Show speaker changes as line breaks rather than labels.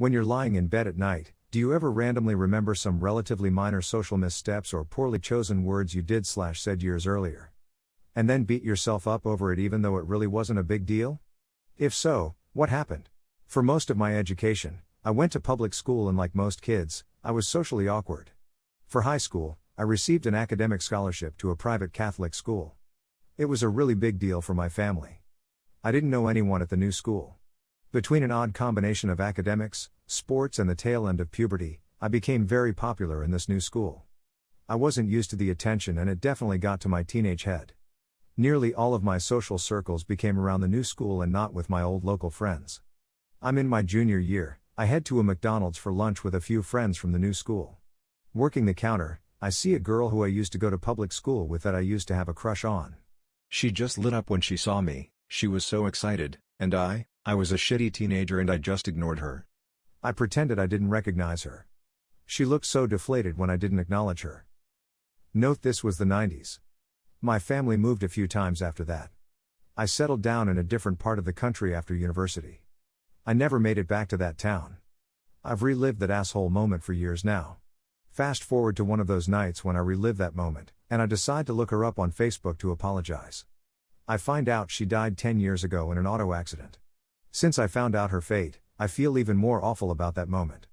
When you're lying in bed at night, do you ever randomly remember some relatively minor social missteps or poorly chosen words you did/said years earlier? And then beat yourself up over it even though it really wasn't a big deal? If so, what happened? For most of my education, I went to public school and like most kids, I was socially awkward. For high school, I received an academic scholarship to a private Catholic school. It was a really big deal for my family. I didn't know anyone at the new school. Between an odd combination of academics, sports and the tail end of puberty, I became very popular in this new school. I wasn't used to the attention and it definitely got to my teenage head. Nearly all of my social circles became around the new school and not with my old local friends. I'm in my junior year, I head to a McDonald's for lunch with a few friends from the new school. Working the counter, I see a girl who I used to go to public school with that I used to have a crush on. She just lit up when she saw me, she was so excited, and I was a shitty teenager and I just ignored her. I pretended I didn't recognize her. She looked so deflated when I didn't acknowledge her. Note this was the 90s. My family moved a few times after that. I settled down in a different part of the country after university. I never made it back to that town. I've relived that asshole moment for years now. Fast forward to one of those nights when I relive that moment, and I decide to look her up on Facebook to apologize. I find out she died 10 years ago in an auto accident. Since I found out her fate, I feel even more awful about that moment.